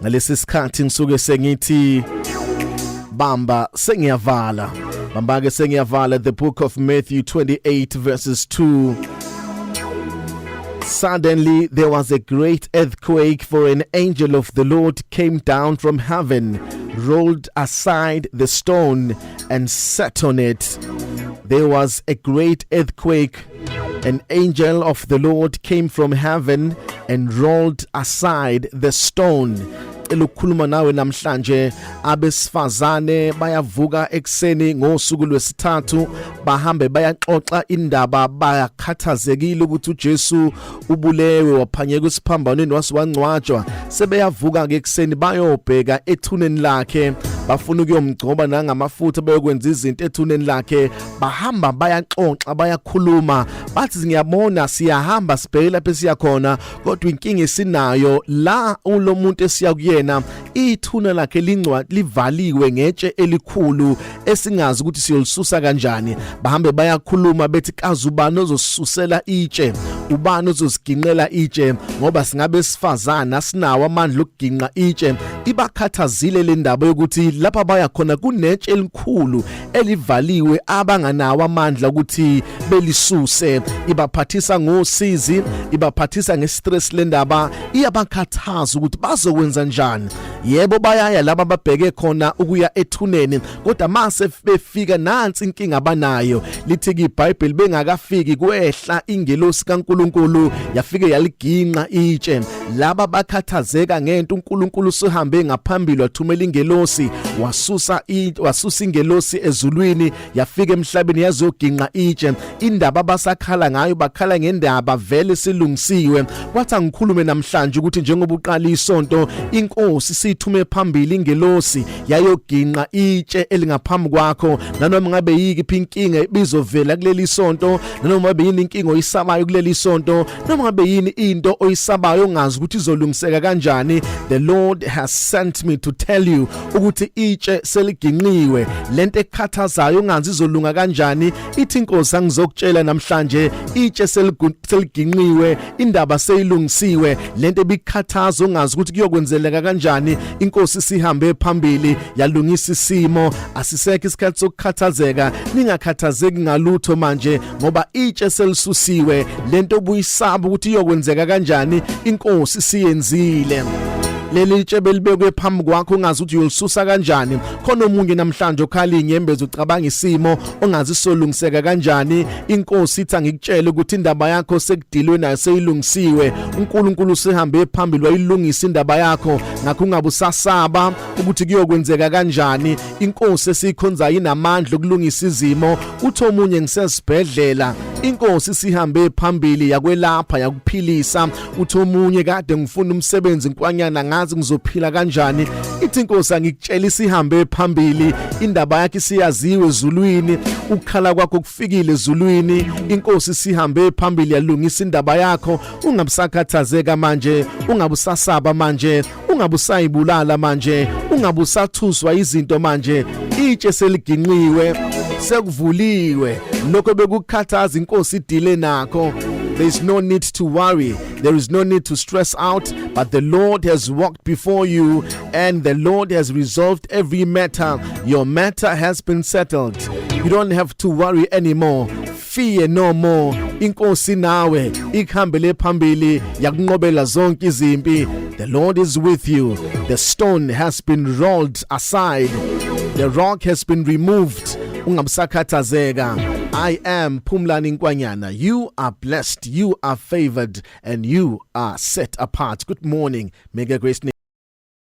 ngalesi sikhathi ngisuke sengithi bamba sengiyavala ke sengiyavala the book of Matthew 28 verses 2. Suddenly there was a great earthquake, for an angel of the Lord came down from heaven, rolled aside the stone and sat on it. There was a great earthquake. An angel of the Lord came from heaven and rolled aside the stone. Elokhuluma nawe namhlanje abesifazane bayavuka ekseni ngosuku lwesithathu bahambe bayaxoxa indaba bayakhathazekile ukuthi uJesu ubulewe waphanyeka isiphambanweni wasiwangcwatshwa sebeyavuka ke ekseni bayobheka ethuneni lakhe bafuna ukuyomgcoba nangamafutha bayokwenza izinto ethuneni lakhe bahamba bayaxoxa bayakhuluma bathi ngiyabona siyahamba sibheke lapho siyakhona kodwa inkinga esinayo la ulo muntu esiya kuyena ithuna lakhe livaliwe ngetshe elikhulu esingazi ukuthi siyolisusa kanjani bahambe bayakhuluma bethi kazubani ozosusela itshe ubani ozosiginqela itshe ngoba singabe sifazana asinawo amandla okuginqa itshe ibakhathazile le ndaba yokuthi lapha baya khona kunetshe elikhulu elivaliwe abanganawo amandla ukuthi belisuse ibaphathisa ngosizi ibaphathisa ngestress le ndaba iyabakhathaza ukuthi bazokwenza njani yebo bayaya laba babheke khona ukuya ethuneni kodwa mase befika nansi inkinga abanayo lithi iBhayibheli bengakafiki kwehla ingelosi kaNkuluNkulu yafike yaliginqa itshe laba bakhathazeka ngento uNkulunkulu sihambe ngaphambili wathumela ingelosi wasusa ingelosi ezulwini yafika emhlabeni yazoginqa itshe indaba basakhala ngayo bakhala ngendaba vele silungisiwe kwathi angikhulume namhlanje ukuthi njengoba uqala isonto inkosi sithume phambili ingelosi yayoginqa itshe elingaphambi kwakho nanoma ngabe yikiphi inkinga ibizovela kuleli sonto nanoma ngabe yini inkinga oyisabayo kuleli sonto noma ngabe yini into oyisabayo ongazi ukuthi izolungiseka kanjani the Lord has sent me to tell you ukuthi itshe seliginqiwe lento ekhathazayo ongazi izolunga kanjani ithi inkosi angizokutshela namhlanje itshe seliginqiwe indaba seyilungisiwe lento ebikhathaza ongazi ukuthi kuyokwenzeleka kanjani inkosi sihambe phambili yalungisa isimo asisekho isikhathi sokukhathazeka ningakhathazeki ngalutho manje ngoba itshe selisusiwe lento obuyisaba ukuthi iyokwenzeka kanjani inkosi siyenzile leli itshe belibekwe phambi kwakho ungazi ukuthi uyolisusa kanjani khona omunye namhlanje okhala inyembezi ucabanga isimo ongazi solungiseka kanjani inkosi ithi ngikutshela ukuthi indaba yakho sekudilwe nayo seyilungisiwe uNkulunkulu sihambe phambili wayilungisa indaba yakho ngakho ungabe usasaba ukuthi kuyokwenzeka kanjani inkosi esikhonza inamandla okulungisa izimo uthi omunye ngisesibhedlela inkosi sihambe phambili yakwelapha yakuphilisa uthi omunye kade ngifuna umsebenzi inkwanyana ngazi ngizophila kanjani ithi inkosi angikutshela isihambe phambili indaba yakhe isiyaziwe ezulwini ukukhala kwakho kufikile ezulwini inkosi sihambe phambili yalungisa indaba yakho ungabusakhathazeka manje ungabusasaba manje ungabusayibulala manje ungabusathuswa izinto manje itshe seliginqiwe sekuvuliwe lokho bekukhathaza inkosi idile nakho. There is no need to worry. There is no need to stress out. But the Lord has walked before you and the Lord has resolved every matter. Your matter has been settled. You don't have to worry anymore. Fear no more. Inkosi nawe ikhambele phambili yakunqobela zonke izimpi. The Lord is with you. The stone has been rolled aside. The rock has been removed. Ungabusakhathazeka. I am Phumlani Nkwanyana. You are blessed, you are favored, and you are set apart. Good morning. Mega Grace.